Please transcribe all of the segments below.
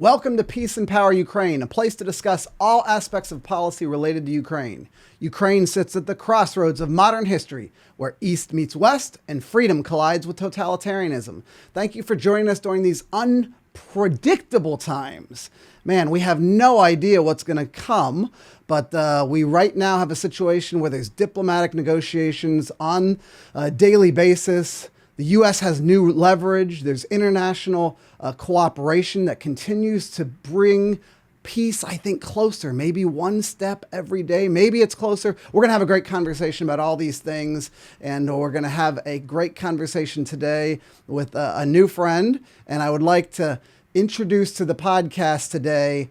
Welcome to Peace and Power Ukraine, a place to discuss all aspects of policy related to Ukraine. Ukraine sits at the crossroads of modern history, where East meets West and freedom collides with totalitarianism. Thank you for joining us during these unpredictable times. Man, we have no idea what's going to come, but we right now have a situation where there's diplomatic negotiations on a daily basis. The U.S. has new leverage. There's international cooperation that continues to bring peace, I think, closer, maybe one step every day. Maybe it's closer. We're going to have a great conversation about all these things, and we're going to have a great conversation today with a new friend. And I would like to introduce to the podcast today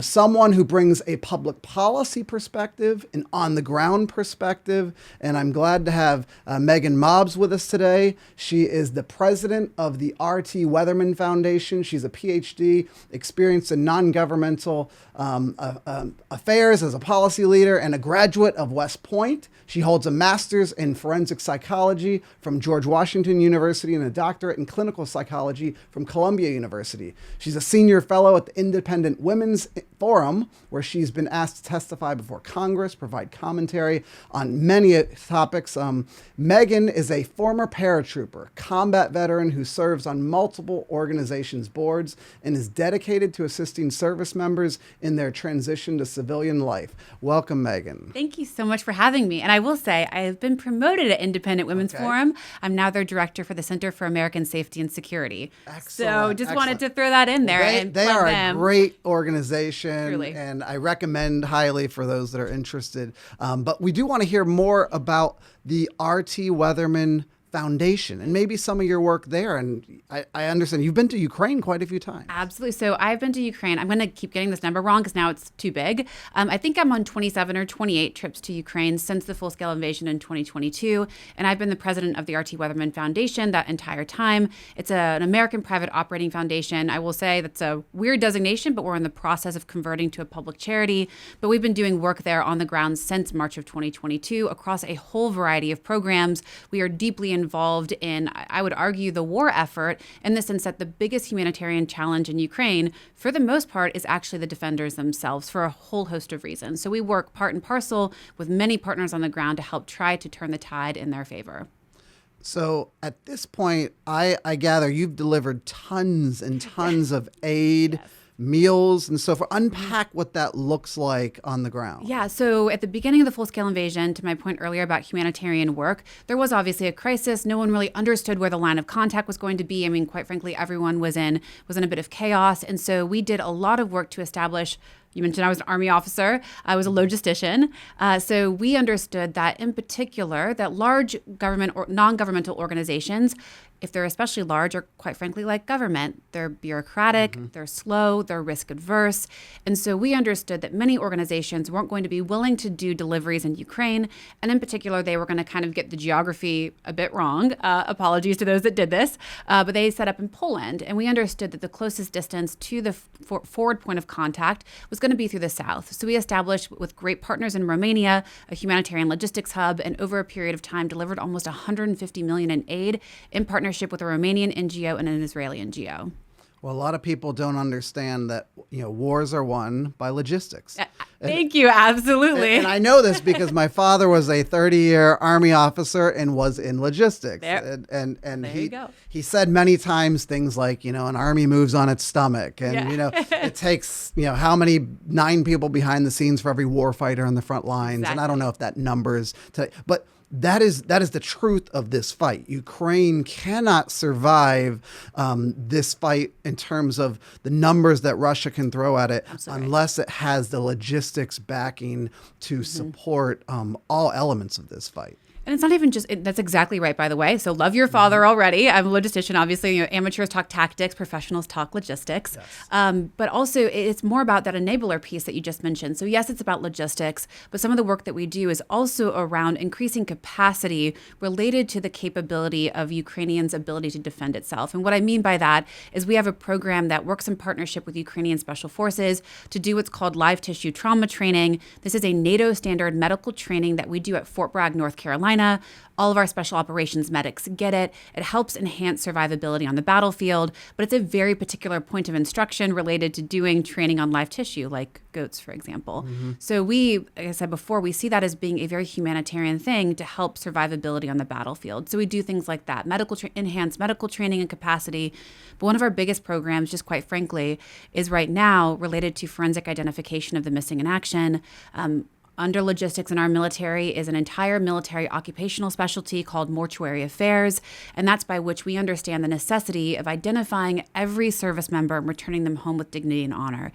someone who brings a public policy perspective, an on-the-ground perspective, and I'm glad to have Meaghan Mobbs with us today. She is the president of the RT Weatherman Foundation. She's a PhD, experienced in non-governmental affairs as a policy leader, and a graduate of West Point. She holds a master's in forensic psychology from George Washington University and a doctorate in clinical psychology from Columbia University. She's a senior fellow at the Independent Women's Forum, where she's been asked to testify before Congress, provide commentary on many topics. Meaghan is a former paratrooper, combat veteran who serves on multiple organizations' boards and is dedicated to assisting service members in their transition to civilian life. Welcome, Meaghan. Thank you so much for having me. And I will say, I have been promoted at Independent Women's Forum. I'm now their director for the Center for American Safety and Security. Excellent. So just wanted to throw that in there. They are a great organization. Truly. And I recommend highly for those that are interested. But we do want to hear more about the RT Weatherman Foundation and maybe some of your work there. And I understand you've been to Ukraine quite a few times. Absolutely. So I've been to Ukraine. I'm going to keep getting this number wrong because now it's too big. I think I'm on 27 or 28 trips to Ukraine since the full-scale invasion in 2022. And I've been the president of the RT Weatherman Foundation that entire time. It's an American private operating foundation. I will say that's a weird designation, but we're in the process of converting to a public charity. But we've been doing work there on the ground since March of 2022 across a whole variety of programs. We are deeply involved in, I would argue, the war effort, in the sense that the biggest humanitarian challenge in Ukraine, for the most part, is actually the defenders themselves for a whole host of reasons. So we work part and parcel with many partners on the ground to help try to turn the tide in their favor. So at this point, I gather you've delivered tons and tons of aid. Yes. Meals and so forth. Unpack what that looks like on the ground. Yeah, so at the beginning of the full-scale invasion, to my point earlier about humanitarian work, there was obviously a crisis. No one really understood where the line of contact was going to be. I mean, quite frankly, everyone was in a bit of chaos. And so we did a lot of work to establish. You mentioned I was an Army officer. I was a logistician. So we understood that, in particular, that large government or non-governmental organizations, if they're especially large, or quite frankly like government, they're bureaucratic, they're slow, they're risk adverse. And so we understood that many organizations weren't going to be willing to do deliveries in Ukraine. And in particular, they were going to kind of get the geography a bit wrong. Apologies to those that did this. But they set up in Poland. And we understood that the closest distance to the forward point of contact was going to be through the south. So we established, with great partners in Romania, a humanitarian logistics hub, and over a period of time delivered almost $150 million in aid in partnership with a Romanian NGO and an Israeli NGO. Well, a lot of people don't understand that, wars are won by logistics. Thank you. Absolutely. And I know this because my father was a 30-year Army officer and was in logistics. There. And there you go. He said many times things like, an Army moves on its stomach. And, Yeah. It takes, how many 9 people behind the scenes for every warfighter on the front lines. Exactly. And I don't know if that number's today. But that is the truth of this fight. Ukraine cannot survive this fight in terms of the numbers that Russia can throw at it. Absolutely. Unless it has the logistics backing to support all elements of this fight. And it's not even just, that's exactly right, by the way. So love your father already. I'm a logistician, obviously. Amateurs talk tactics, professionals talk logistics. Yes. But also, it's more about that enabler piece that you just mentioned. So yes, it's about logistics, but some of the work that we do is also around increasing capacity related to the capability of Ukrainians' ability to defend itself. And what I mean by that is we have a program that works in partnership with Ukrainian Special Forces to do what's called live tissue trauma training. This is a NATO standard medical training that we do at Fort Bragg, North Carolina. Carolina. All of our special operations medics get it. It helps enhance survivability on the battlefield, but it's a very particular point of instruction related to doing training on live tissue, like goats, for example. So we, like I said before, we see that as being a very humanitarian thing to help survivability on the battlefield. So we do things like that, enhanced medical training and capacity. But one of our biggest programs, just quite frankly, is right now related to forensic identification of the missing in action. Under logistics in our military is an entire military occupational specialty called mortuary affairs, and that's by which we understand the necessity of identifying every service member and returning them home with dignity and honor.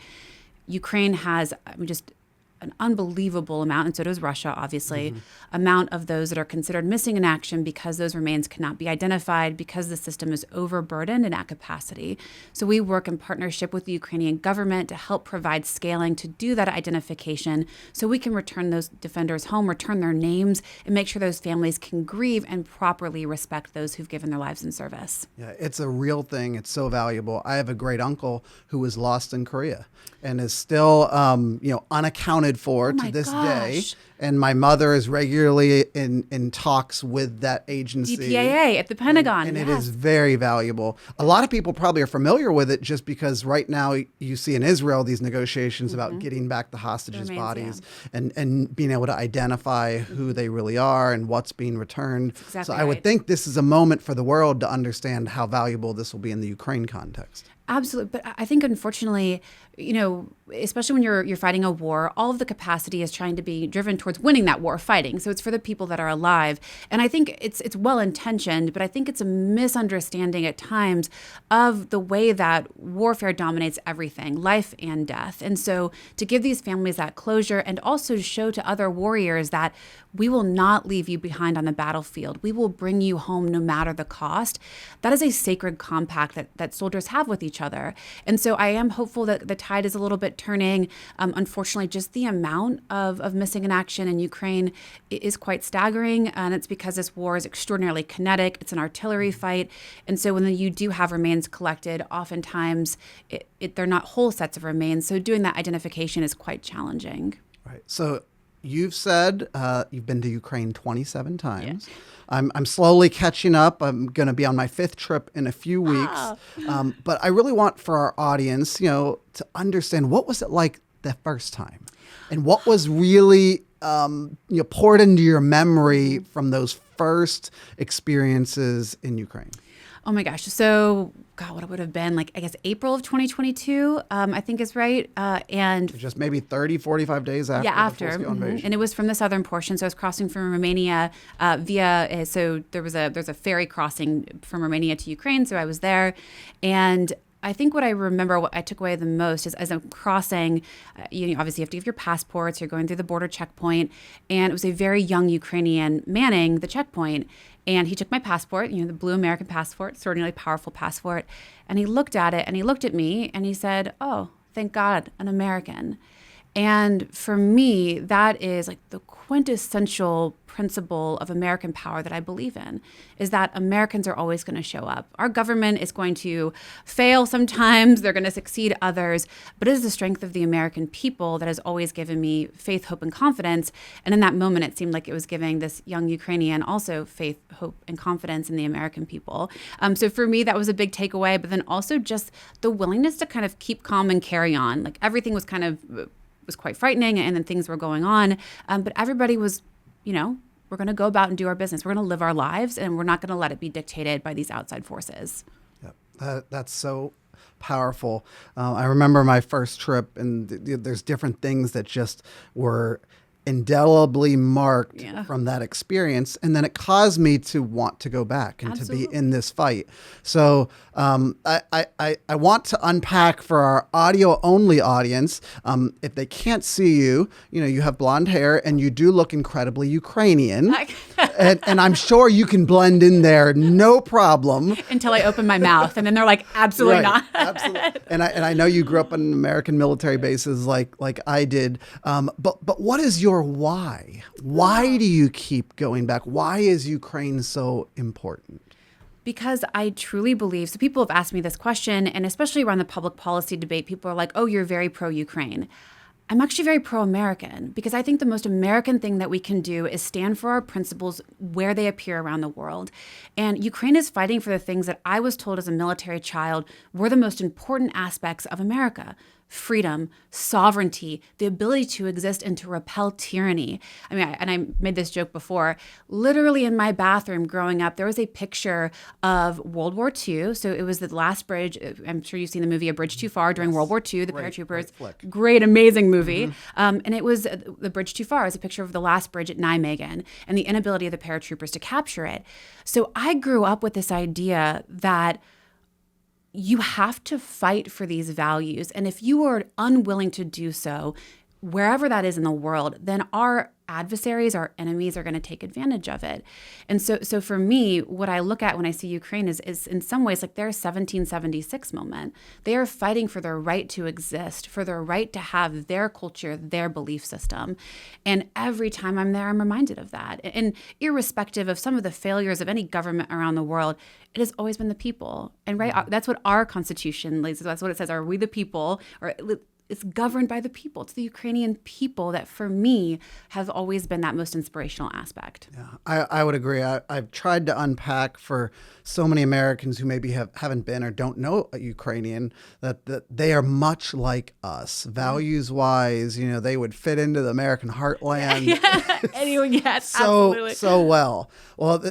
Ukraine has just an unbelievable amount, and so does Russia, obviously, amount of those that are considered missing in action because those remains cannot be identified because the system is overburdened and at capacity. So we work in partnership with the Ukrainian government to help provide scaling to do that identification so we can return those defenders home, return their names, and make sure those families can grieve and properly respect those who've given their lives in service. Yeah, it's a real thing. It's so valuable. I have a great uncle who was lost in Korea and is still, unaccounted for to this day. And my mother is regularly in talks with that agency. DPAA at the Pentagon. And it is very valuable. A lot of people probably are familiar with it just because right now you see in Israel these negotiations about getting back the hostages' bodies and being able to identify who they really are and what's being returned. Exactly so I would think this is a moment for the world to understand how valuable this will be in the Ukraine context. Absolutely. But I think, unfortunately, especially when you're fighting a war, all of the capacity is trying to be driven towards winning that war, fighting. So it's for the people that are alive. And I think it's well-intentioned, but I think it's a misunderstanding at times of the way that warfare dominates everything, life and death. And so to give these families that closure and also to show to other warriors that we will not leave you behind on the battlefield. We will bring you home no matter the cost. That is a sacred compact that soldiers have with each other. And so I am hopeful that the tide is a little bit turning. Unfortunately, just the amount of missing in action in Ukraine is quite staggering. And it's because this war is extraordinarily kinetic. It's an artillery fight. And so when you do have remains collected, oftentimes they're not whole sets of remains. So doing that identification is quite challenging. Right. So you've said you've been to Ukraine 27 times. Yeah. I'm slowly catching up. I'm going to be on my 5th trip in a few weeks. But I really want for our audience, to understand what was it like the first time and what was really poured into your memory from those first experiences in Ukraine. Oh my gosh. So, God, what it would have been I guess April of 2022, I think is right. And just maybe 30, 45 days after the full-scale invasion. And it was from the southern portion. So I was crossing from Romania so there's a ferry crossing from Romania to Ukraine. So I was there. And I think what I remember, what I took away the most is as I'm crossing, obviously you have to give your passports, you're going through the border checkpoint, and it was a very young Ukrainian manning the checkpoint. And he took my passport, the blue American passport, extraordinarily powerful passport, and he looked at it and he looked at me and he said, "Oh, thank God, an American." And for me, that is the quintessential principle of American power that I believe in, is that Americans are always going to show up. Our government is going to fail sometimes, they're going to succeed others, but it is the strength of the American people that has always given me faith, hope, and confidence. And in that moment, it seemed like it was giving this young Ukrainian also faith, hope, and confidence in the American people. So for me, that was a big takeaway, but then also just the willingness to kind of keep calm and carry on. Everything was was quite frightening, and then things were going on. But everybody was, we're going to go about and do our business. We're going to live our lives, and we're not going to let it be dictated by these outside forces. Yeah, that's so powerful. I remember my first trip, and there's different things that just were indelibly marked from that experience, and then it caused me to want to go back and Absolutely. to be in this fight. So I want to unpack for our audio only audience. If they can't see you, you have blonde hair and you do look incredibly Ukrainian, and I'm sure you can blend in there no problem until I open my mouth, and then they're like, absolutely not. Absolutely. And I know you grew up on American military bases like I did, but what is your why? Why do you keep going back? Why is Ukraine so important? Because I truly believe, so people have asked me this question, and especially around the public policy debate, people are like, "Oh, you're very pro-Ukraine." I'm actually very pro-American because I think the most American thing that we can do is stand for our principles where they appear around the world. And Ukraine is fighting for the things that I was told as a military child were the most important aspects of America. Freedom, sovereignty, the ability to exist and to repel tyranny. I mean, and I made this joke before, literally in my bathroom growing up, there was a picture of World War II. So it was the last bridge. I'm sure you've seen the movie A Bridge Too Far during World War II, the paratroopers. Great, amazing movie. And it was The Bridge Too Far. It was a picture of the last bridge at Nijmegen and the inability of the paratroopers to capture it. So I grew up with this idea that you have to fight for these values. And if you are unwilling to do so, wherever that is in the world, then our adversaries, our enemies are going to take advantage of it. And so for me, what I look at when I see Ukraine is in some ways like their 1776 moment. They are fighting for their right to exist, for their right to have their culture, their belief system. And every time I'm there, I'm reminded of that. And irrespective of some of the failures of any government around the world, it has always been the people. And that's what our Constitution, that's what it says, are we the people? Or it's governed by the people. It's the Ukrainian people that, for me, have always been that most inspirational aspect. Yeah, I would agree. I've tried to unpack for so many Americans who maybe haven't been or don't know a Ukrainian that they are much like us. Values-wise, they would fit into the American heartland. Yes, absolutely. So well. Well,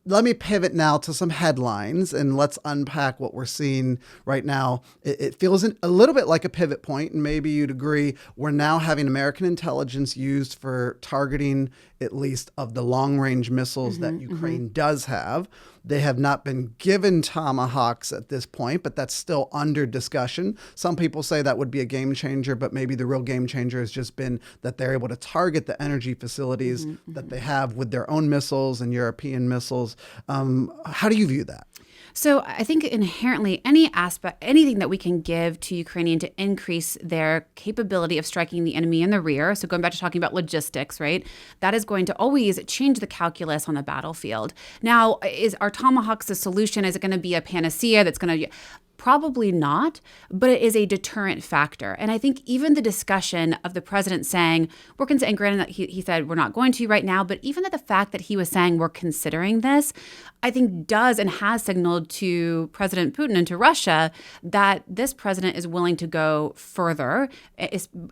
let me pivot now to some headlines, and let's unpack what we're seeing right now. It feels a little bit like a pivot point, and maybe you'd agree. We're now having American intelligence used for targeting at least of the long-range missiles that Ukraine does have. They have not been given Tomahawks at this point, but that's still under discussion. Some people say that would be a game changer, but maybe the real game changer has just been that they're able to target the energy facilities that they have with their own missiles and European missiles. How do you view that? So I think inherently anything that we can give to Ukrainian to increase their capability of striking the enemy in the rear, so going back to talking about logistics, right, that is going to always change the calculus on the battlefield. Now, are Tomahawks a solution? Is it going to be a panacea that's going to... Probably not, but it is a deterrent factor. And I think even the discussion of the president saying, and granted that he said we're not going to right now, but even the fact that he was saying we're considering this, I think does and has signaled to President Putin and to Russia that this president is willing to go further,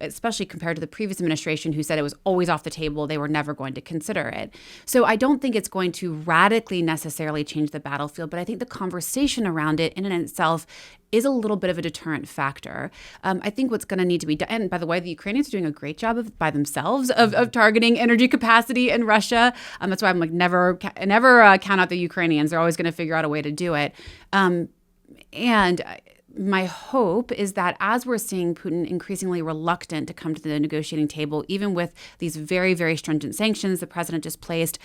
especially compared to the previous administration who said it was always off the table. They were never going to consider it. So I don't think it's going to radically necessarily change the battlefield, but I think the conversation around it in and of itself is a little bit of a deterrent factor. I think what's going to need to be done, and by the way, the Ukrainians are doing a great job by themselves of targeting energy capacity in Russia. That's why I'm like, never count out the Ukrainians. They're always going to figure out a way to do it. And my hope is that as we're seeing Putin increasingly reluctant to come to the negotiating table, even with these very, very stringent sanctions the president just placed,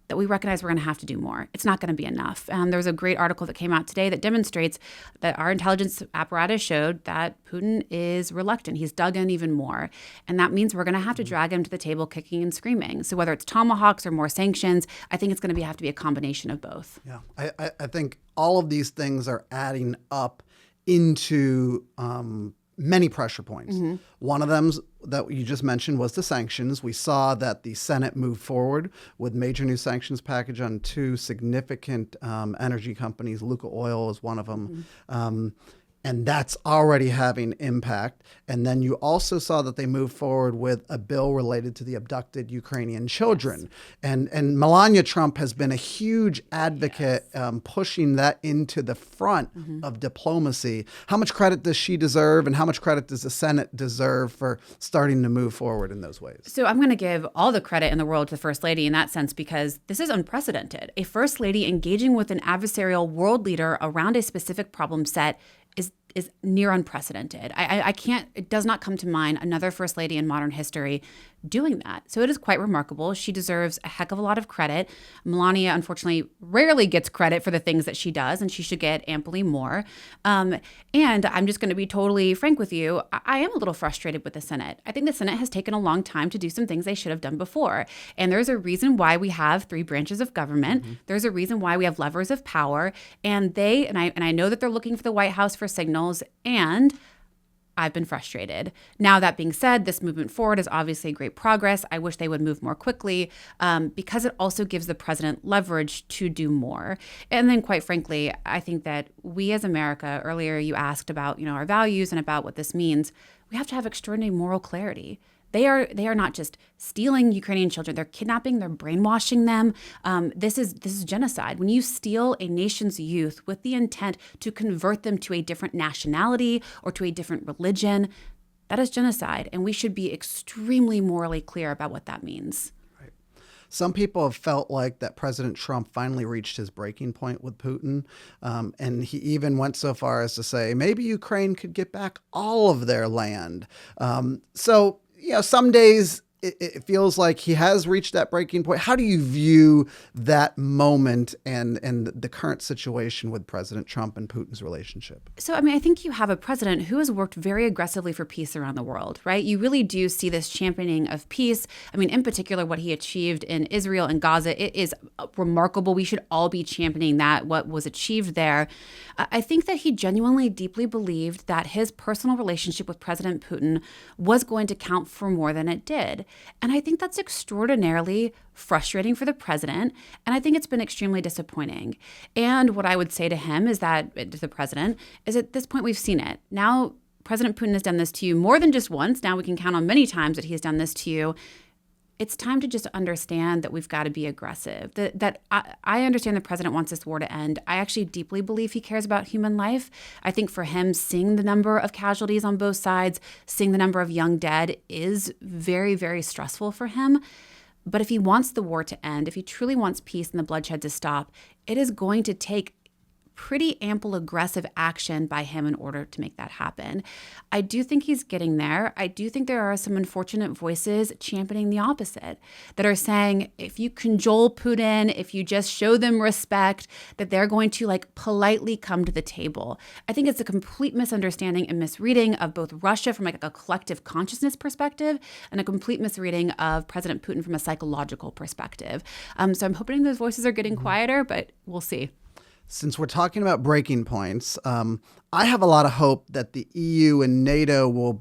that we recognize we're going to have to do more. It's not going to be enough. There was a great article that came out today that demonstrates that our intelligence apparatus showed that Putin is reluctant. He's dug in even more. And that means we're going to have to drag him to the table kicking and screaming. So whether it's Tomahawks or more sanctions, I think it's going to have to be a combination of both. Yeah, I think all of these things are adding up into many pressure points. One of them that you just mentioned was the sanctions. We saw that the Senate moved forward with major new sanctions package on two significant energy companies. Lukoil is one of them. And that's already having impact. And then you also saw that they moved forward with a bill related to the abducted Ukrainian children. Yes. And Melania Trump has been a huge advocate pushing that into the front of diplomacy. How much credit does she deserve, and how much credit does the Senate deserve for starting to move forward in those ways? So I'm going to give all the credit in the world to the First Lady in that sense, because this is unprecedented. A First Lady engaging with an adversarial world leader around a specific problem set is near unprecedented. It does not come to mind another First Lady in modern history doing that. So it is quite remarkable. She deserves a heck of a lot of credit. Melania, unfortunately, rarely gets credit for the things that she does, and she should get amply more. And I'm just going to be totally frank with you. I am a little frustrated with the Senate. I think the Senate has taken a long time to do some things they should have done before. And there's a reason why we have three branches of government. There's a reason why we have levers of power. And I know that they're looking for the White House for signals, and I've been frustrated. Now, that being said, this movement forward is obviously great progress. I wish they would move more quickly because it also gives the president leverage to do more. And then, quite frankly, I think that we as America, earlier you asked about, our values and about what this means. We have to have extraordinary moral clarity. They are not just stealing Ukrainian children. They're kidnapping, they're brainwashing them. This is genocide. When you steal a nation's youth with the intent to convert them to a different nationality or to a different religion, that is genocide. And we should be extremely morally clear about what that means. Right. Some people have felt like that President Trump finally reached his breaking point with Putin. And he even went so far as to say, maybe Ukraine could get back all of their land. Some days it feels like he has reached that breaking point. How do you view that moment and the current situation with President Trump and Putin's relationship? So, I think you have a president who has worked very aggressively for peace around the world, right? You really do see this championing of peace. In particular, what he achieved in Israel and Gaza, it is remarkable. We should all be championing that, what was achieved there. I think that he genuinely, deeply believed that his personal relationship with President Putin was going to count for more than it did. And I think that's extraordinarily frustrating for the president. And I think it's been extremely disappointing. And what I would say to him is that, to the president, is at this point we've seen it. Now, President Putin has done this to you more than just once. Now we can count on many times that he has done this to you. It's time to just understand that we've got to be aggressive. I understand the president wants this war to end. I actually deeply believe he cares about human life. I think for him, seeing the number of casualties on both sides, seeing the number of young dead is very, very stressful for him. But if he wants the war to end, if he truly wants peace and the bloodshed to stop, it is going to take pretty ample aggressive action by him in order to make that happen. I do think he's getting there. I do think there are some unfortunate voices championing the opposite that are saying if you cajole Putin, if you just show them respect, that they're going to politely come to the table. I think it's a complete misunderstanding and misreading of both Russia from a collective consciousness perspective and a complete misreading of President Putin from a psychological perspective. So I'm hoping those voices are getting quieter, but we'll see. Since we're talking about breaking points, I have a lot of hope that the EU and NATO will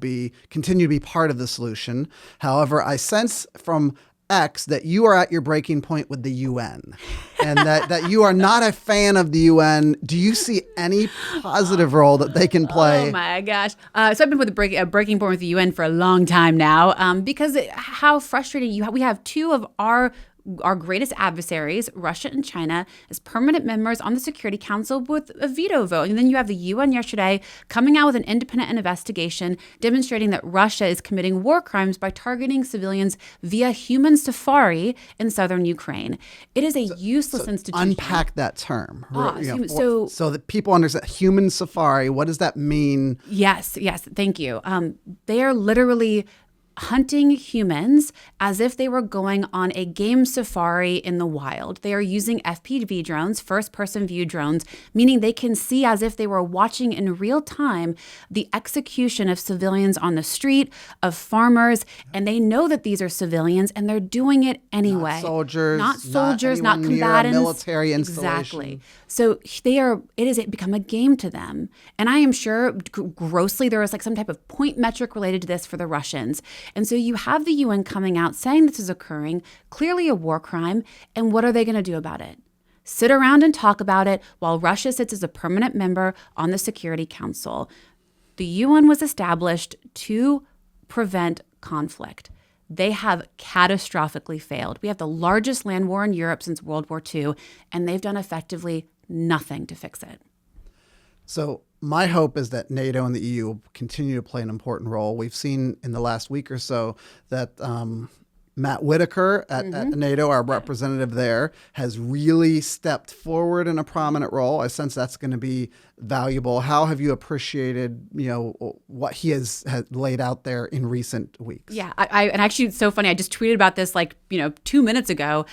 continue to be part of the solution. However, I sense from X that you are at your breaking point with the UN and that you are not a fan of the UN. Do you see any positive role that they can play? Oh my gosh. So I've been with a breaking point with the UN for a long time now because how frustrating we have two of our greatest adversaries, Russia and China, as permanent members on the Security Council with a veto vote. And then you have the UN yesterday coming out with an independent investigation demonstrating that Russia is committing war crimes by targeting civilians via human safari in southern Ukraine. It is a useless institution. Unpack that term. So that people understand human safari. What does that mean? Yes. Thank you. They are literally hunting humans as if they were going on a game safari in the wild. They are using FPV drones, first-person view drones, meaning they can see as if they were watching in real time the execution of civilians on the street, of farmers, and they know that these are civilians, and they're doing it anyway. Not soldiers, not combatants. Military installation. Exactly. So it has become a game to them. And I am sure grossly there is some type of point metric related to this for the Russians. And so you have the UN coming out saying this is occurring, clearly a war crime. And what are they going to do about it? Sit around and talk about it while Russia sits as a permanent member on the Security Council. The UN was established to prevent conflict. They have catastrophically failed. We have the largest land war in Europe since World War II, and they've done effectively nothing to fix it. So my hope is that NATO and the EU will continue to play an important role. We've seen in the last week or so that Matt Whitaker at NATO, our representative there, has really stepped forward in a prominent role. I sense that's going to be valuable. How have you appreciated, what he has laid out there in recent weeks? Yeah, and actually it's so funny. I just tweeted about this 2 minutes ago.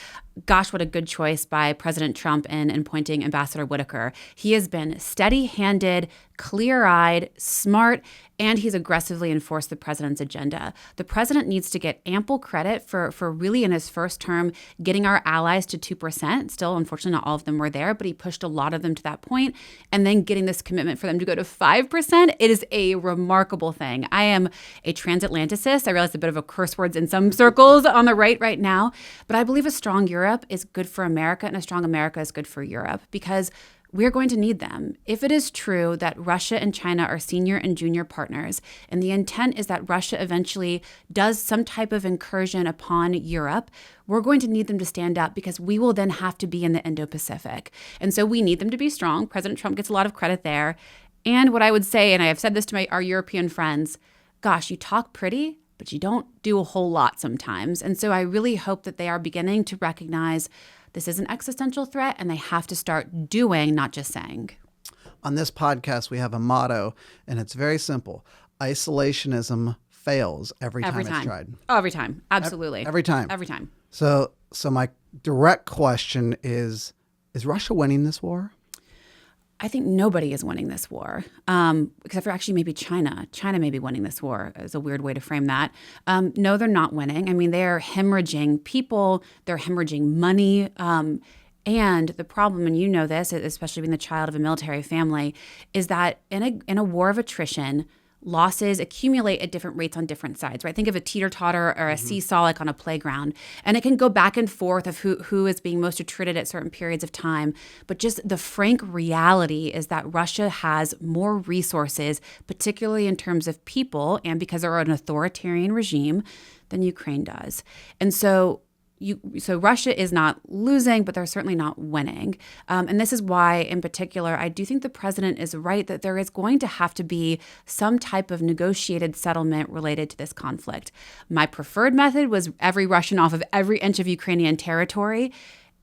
gosh, what a good choice by President Trump in appointing Ambassador Whitaker. He has been steady-handed, clear-eyed, smart, and he's aggressively enforced the president's agenda. The president needs to get ample credit for really in his first term getting our allies to 2%. Still, unfortunately, not all of them were there, but he pushed a lot of them to that point, and then getting this commitment for them to go to 5%. It is a remarkable thing. I am a transatlanticist. I realize a bit of a curse words in some circles on the right now, but I believe a strong Europe is good for America, and a strong America is good for Europe, because we're going to need them. If it is true that Russia and China are senior and junior partners, and the intent is that Russia eventually does some type of incursion upon Europe, we're going to need them to stand up, because we will then have to be in the Indo-Pacific. And so we need them to be strong. President Trump gets a lot of credit there. And what I would say, and I have said this to our European friends, gosh, you talk pretty, but you don't do a whole lot sometimes. And so I really hope that they are beginning to recognize this is an existential threat, and they have to start doing, not just saying. On this podcast, we have a motto, and it's very simple. Isolationism fails every time it's tried. Oh, every time. Absolutely. Every time. Every time. So my direct question is Russia winning this war? I think nobody is winning this war, except for actually maybe China. China may be winning this war is a weird way to frame that. No, they're not winning. I mean, they're hemorrhaging people. They're hemorrhaging money. And the problem, and you know this, especially being the child of a military family, is that in a war of attrition, losses accumulate at different rates on different sides, right? Think of a teeter-totter or a seesaw like on a playground. And it can go back and forth of who is being most attrited at certain periods of time. But just the frank reality is that Russia has more resources, particularly in terms of people, and because they're an authoritarian regime, than Ukraine does. And so Russia is not losing, but they're certainly not winning. And this is why, in particular, I do think the president is right that there is going to have to be some type of negotiated settlement related to this conflict. My preferred method was every Russian off of every inch of Ukrainian territory.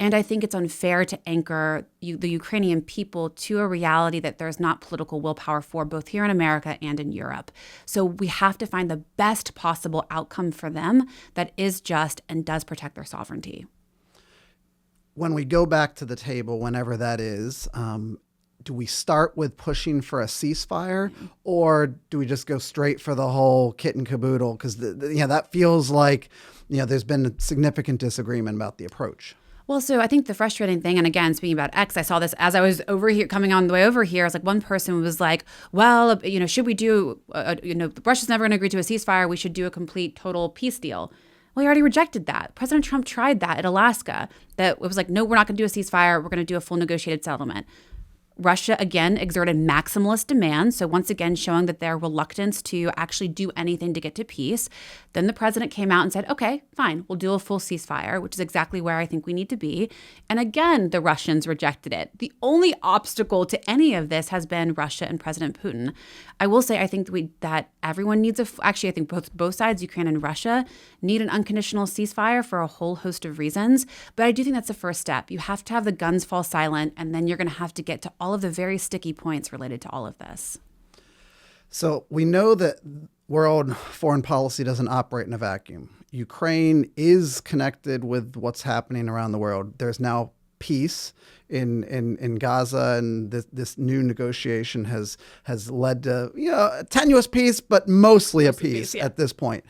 And I think it's unfair to anchor the Ukrainian people to a reality that there's not political willpower for, both here in America and in Europe. So we have to find the best possible outcome for them that is just and does protect their sovereignty. When we go back to the table, whenever that is, do we start with pushing for a ceasefire, or do we just go straight for the whole kit and caboodle? Because that feels like there's been a significant disagreement about the approach. Well, so I think the frustrating thing, and again, speaking about X, I saw this as I was over here, coming on the way over here. I was like, one person was like, well, should we do, Russia's never going to agree to a ceasefire. We should do a complete, total peace deal. Well, he already rejected that. President Trump tried that at Alaska. That it was like, no, we're not going to do a ceasefire. We're going to do a full negotiated settlement. Russia, again, exerted maximalist demands, so once again showing that their reluctance to actually do anything to get to peace. Then the president came out and said, okay, fine, we'll do a full ceasefire, which is exactly where I think we need to be. And again, the Russians rejected it. The only obstacle to any of this has been Russia and President Putin. I will say I think that everyone needs actually I think both sides, Ukraine and Russia, need an unconditional ceasefire for a whole host of reasons. But I do think that's the first step. You have to have the guns fall silent, and then you're going to have to get to all of the very sticky points related to all of this. So we know that world foreign policy doesn't operate in a vacuum. Ukraine is connected with what's happening around the world. There's now peace in Gaza, and this new negotiation has led to a tenuous peace, but mostly a peace at this point.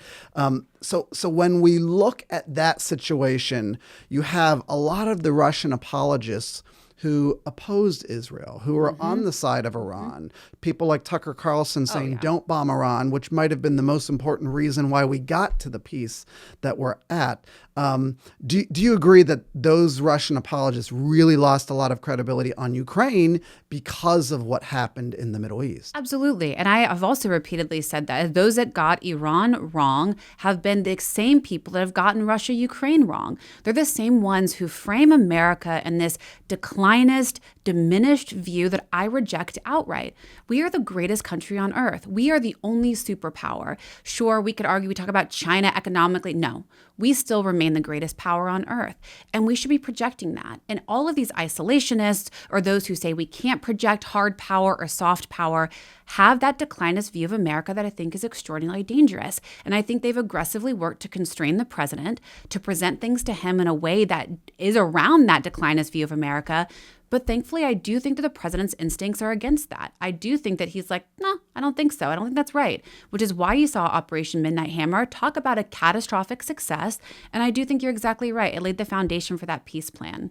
So when we look at that situation, you have a lot of the Russian apologists who opposed Israel, who were on the side of Iran. People like Tucker Carlson saying, don't bomb Iran, which might have been the most important reason why we got to the peace that we're at. Do you agree that those Russian apologists really lost a lot of credibility on Ukraine because of what happened in the Middle East? Absolutely. And I have also repeatedly said that those that got Iran wrong have been the same people that have gotten Russia, Ukraine wrong. They're the same ones who frame America in this decline declinist, diminished view that I reject outright. We are the greatest country on earth. We are the only superpower. Sure, we could argue, we talk about China economically. No, we still remain the greatest power on earth. And we should be projecting that. And all of these isolationists or those who say we can't project hard power or soft power have that declinist view of America that I think is extraordinarily dangerous. And I think they've aggressively worked to constrain the president, to present things to him in a way that is around that declinist view of America. But thankfully, I do think that the president's instincts are against that. I do think that he's like, no, I don't think so. I don't think that's right, which is why you saw Operation Midnight Hammer talk about a catastrophic success. And I do think you're exactly right. It laid the foundation for that peace plan.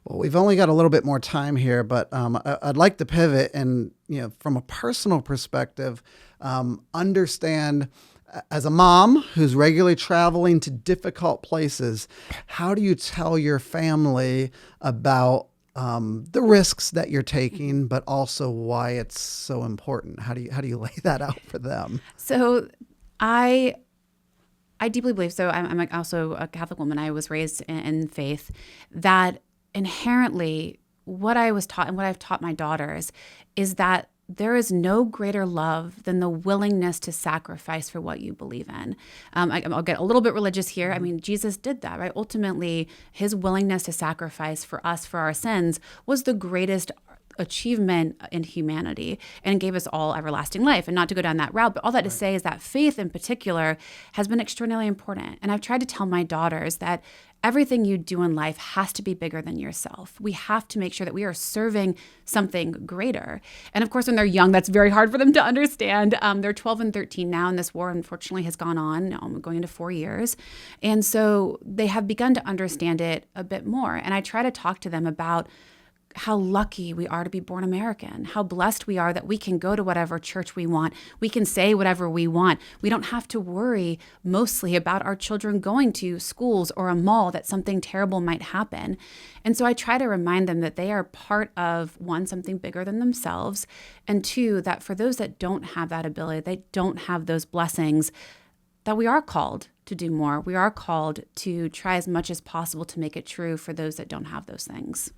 Well, we've only got a little bit more time here, but I'd like to pivot and, from a personal perspective, understand, as a mom who's regularly traveling to difficult places, how do you tell your family about the risks that you're taking, but also why it's so important? How do you lay that out for them? So I deeply believe, so I'm also a Catholic woman. I was raised in faith, that inherently what I was taught and what I've taught my daughters is that there is no greater love than the willingness to sacrifice for what you believe in. I'll get a little bit religious here. I mean, Jesus did that, right? Ultimately, his willingness to sacrifice for us, for our sins, was the greatest achievement in humanity and gave us all everlasting life. And not to go down that route, but all that to say is that faith in particular has been extraordinarily important. And I've tried to tell my daughters that everything you do in life has to be bigger than yourself. We have to make sure that we are serving something greater. And of course, when they're young, that's very hard for them to understand. They're 12 and 13 now, and this war, unfortunately, has gone on, going into 4 years. And so they have begun to understand it a bit more. And I try to talk to them about how lucky we are to be born American, how blessed we are that we can go to whatever church we want. We can say whatever we want. We don't have to worry mostly about our children going to schools or a mall that something terrible might happen. And so I try to remind them that they are part of, one, something bigger than themselves, and two, that for those that don't have that ability, they don't have those blessings, that we are called to do more. We are called to try as much as possible to make it true for those that don't have those things.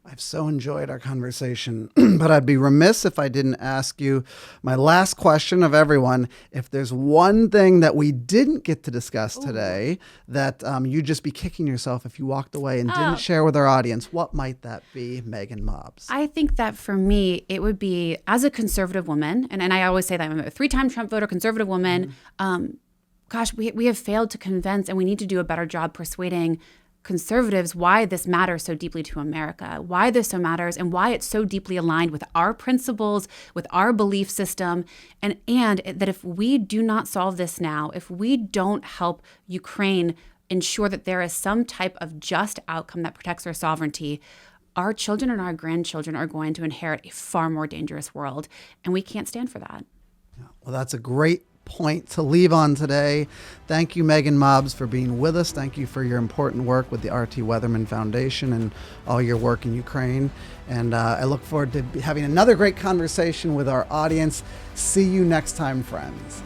I've so enjoyed our conversation, but I'd be remiss if I didn't ask you my last question of everyone. If there's one thing that we didn't get to discuss today that you'd just be kicking yourself if you walked away and didn't share with our audience, what might that be, Meaghan Mobbs? I think that for me, it would be, as a conservative woman, and I always say that I'm a 3-time Trump voter, conservative woman, we have failed to convince, and we need to do a better job persuading conservatives why this matters so deeply to America, why this so matters, and why it's so deeply aligned with our principles, with our belief system, and that if we do not solve this now, if we don't help Ukraine ensure that there is some type of just outcome that protects their sovereignty, our children and our grandchildren are going to inherit a far more dangerous world, and we can't stand for that. Well, that's a great point to leave on today. Thank you, Meaghan Mobbs, for being with us. Thank you for your important work with the RT Weatherman Foundation and all your work in Ukraine. And I look forward to having another great conversation with our audience. See you next time, friends.